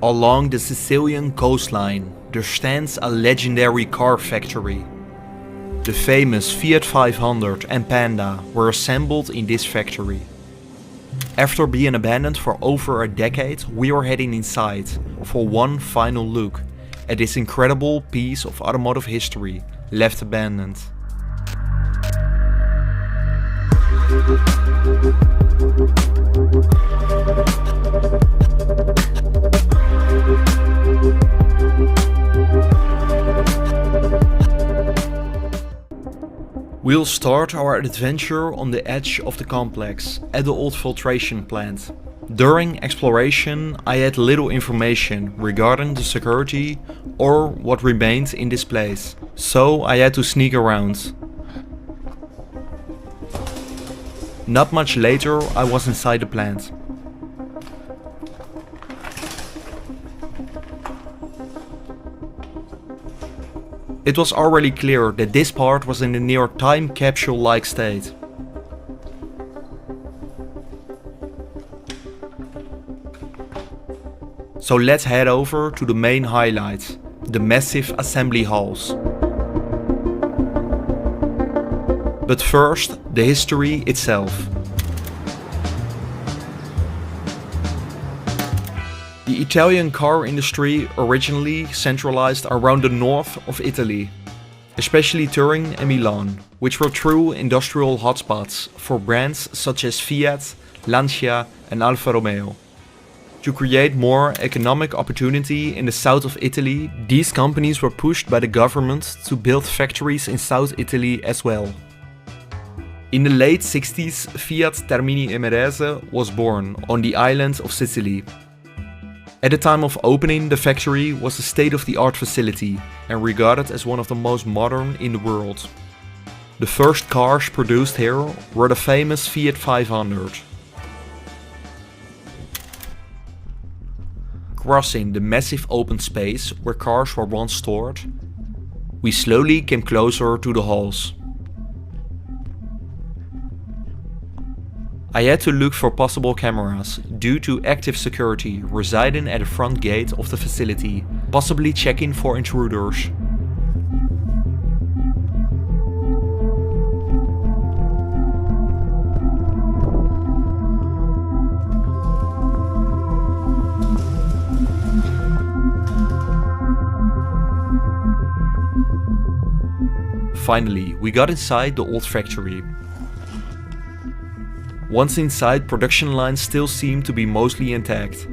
Along the Sicilian coastline, there stands a legendary car factory. The famous Fiat 500 and Panda were assembled in this factory. After being abandoned for over a decade, we are heading inside for one final look at this incredible piece of automotive history left abandoned. We'll start our adventure on the edge of the complex, at the old filtration plant. During exploration, I had little information regarding the security or what remained in this place, so I had to sneak around. Not much later, I was inside the plant. It was already clear that this part was in a near time capsule-like state. So let's head over to the main highlight, the massive assembly halls. But first, the history itself. The Italian car industry originally centralized around the north of Italy, especially Turin and Milan, which were true industrial hotspots for brands such as Fiat, Lancia and Alfa Romeo. To create more economic opportunity in the south of Italy, these companies were pushed by the government to build factories in South Italy as well. In the late 60s, Fiat Termini Imerese was born on the island of Sicily. At the time of opening, the factory was a state-of-the-art facility and regarded as one of the most modern in the world. The first cars produced here were the famous Fiat 500. Crossing the massive open space where cars were once stored, we slowly came closer to the halls. I had to look for possible cameras due to active security residing at the front gate of the facility, possibly checking for intruders. Finally, we got inside the old factory. Once inside, production lines still seemed to be mostly intact.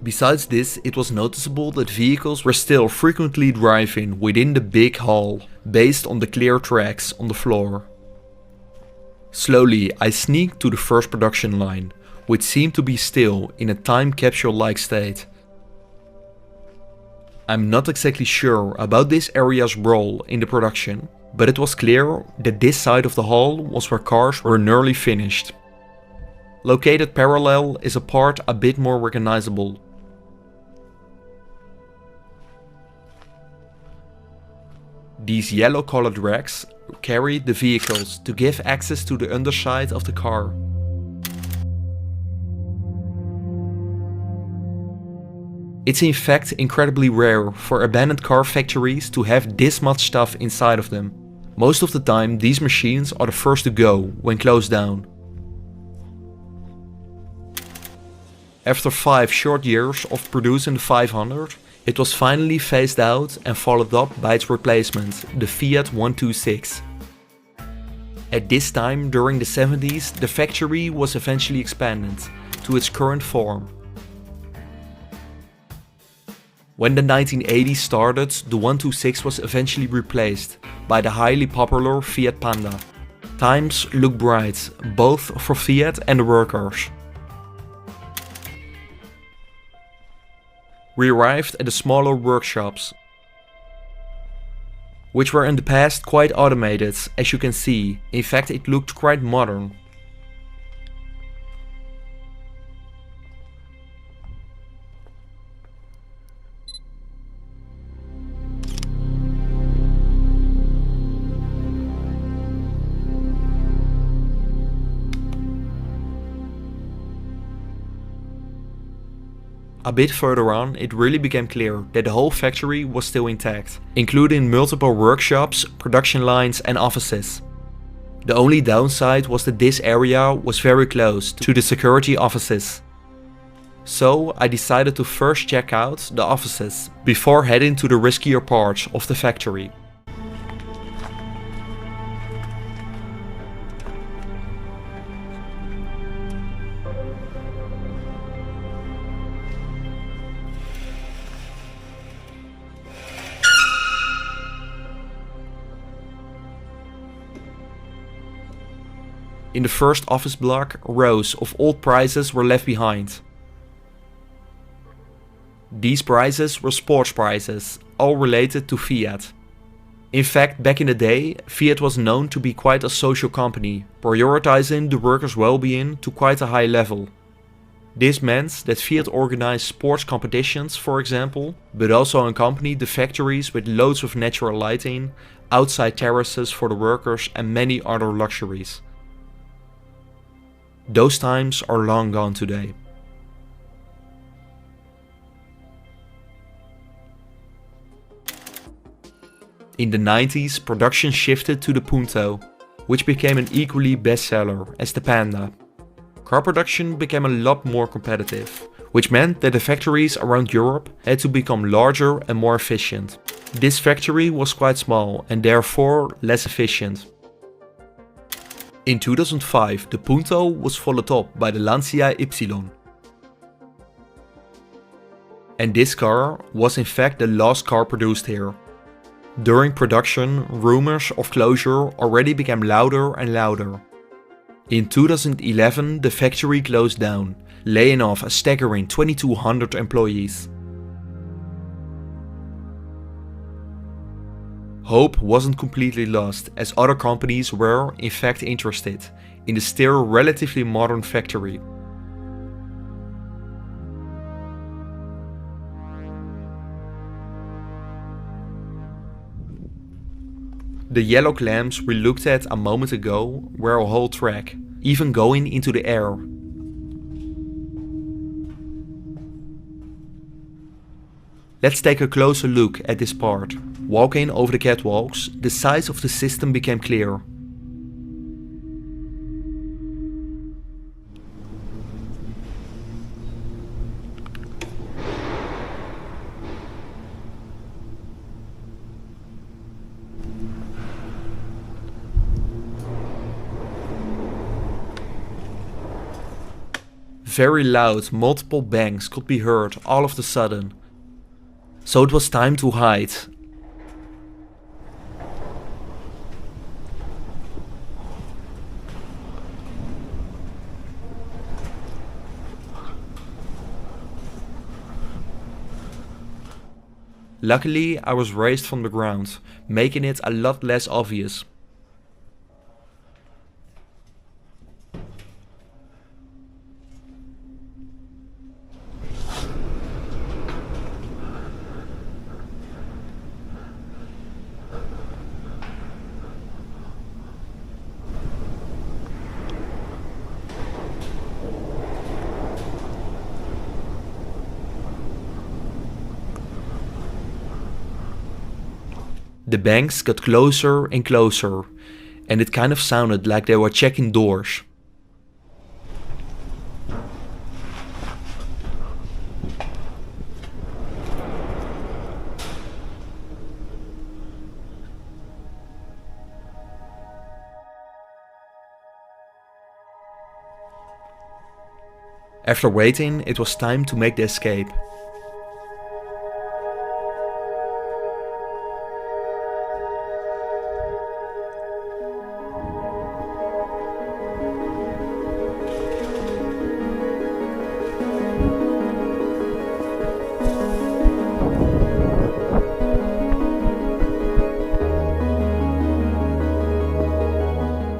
Besides this, it was noticeable that vehicles were still frequently driving within the big hall, based on the clear tracks on the floor. Slowly, I sneaked to the first production line, which seemed to be still in a time capsule-like state. I'm not exactly sure about this area's role in the production, but it was clear that this side of the hall was where cars were nearly finished. Located parallel is a part a bit more recognizable. These yellow colored racks carried the vehicles to give access to the underside of the car. It's in fact incredibly rare for abandoned car factories to have this much stuff inside of them. Most of the time, these machines are the first to go when closed down. After 5 short years of producing the 500, it was finally phased out and followed up by its replacement, the Fiat 126. At this time, during the 70s, the factory was eventually expanded to its current form. When the 1980s started, the 126 was eventually replaced by the highly popular Fiat Panda. Times look bright, both for Fiat and the workers. We arrived at the smaller workshops, which were in the past quite automated, as you can see. In fact, it looked quite modern. A bit further on, it really became clear that the whole factory was still intact, including multiple workshops, production lines and offices. The only downside was that this area was very close to the security offices. So I decided to first check out the offices before heading to the riskier parts of the factory. In the first office block, rows of old prizes were left behind. These prizes were sports prizes, all related to Fiat. In fact, back in the day, Fiat was known to be quite a social company, prioritizing the workers' well-being to quite a high level. This meant that Fiat organized sports competitions, for example, but also accompanied the factories with loads of natural lighting, outside terraces for the workers and many other luxuries. Those times are long gone today. In the 90s, production shifted to the Punto, which became an equally bestseller as the Panda. Car production became a lot more competitive, which meant that the factories around Europe had to become larger and more efficient. This factory was quite small and therefore less efficient. In 2005, the Punto was followed up by the Lancia Y. And this car was in fact the last car produced here. During production, rumors of closure already became louder and louder. In 2011, the factory closed down, laying off a staggering 2,200 employees. Hope wasn't completely lost, as other companies were in fact interested in the still relatively modern factory. The yellow clamps we looked at a moment ago were a whole track, even going into the air. Let's take a closer look at this part. Walking over the catwalks, the size of the system became clear. Very loud, multiple bangs could be heard all of a sudden. So it was time to hide. Luckily, I was raised from the ground, making it a lot less obvious. The bangs got closer and closer, and it kind of sounded like they were checking doors. After waiting, it was time to make the escape.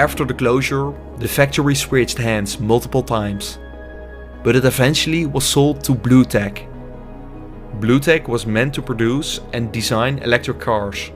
After the closure, the factory switched hands multiple times, but it eventually was sold to BlueTech. BlueTech was meant to produce and design electric cars.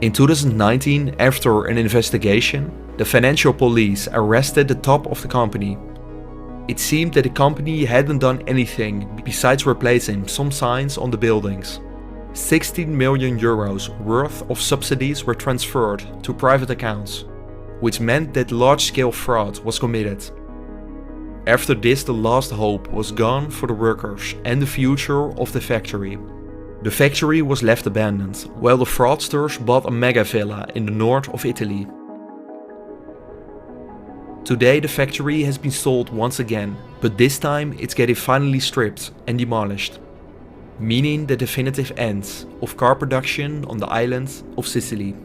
In 2019, after an investigation, the financial police arrested the top of the company. It seemed that the company hadn't done anything besides replacing some signs on the buildings. 16 million euros worth of subsidies were transferred to private accounts, which meant that large-scale fraud was committed. After this, the last hope was gone for the workers and the future of the factory. The factory was left abandoned, while the fraudsters bought a mega villa in the north of Italy. Today the factory has been sold once again, but this time it's getting finally stripped and demolished, meaning the definitive end of car production on the island of Sicily.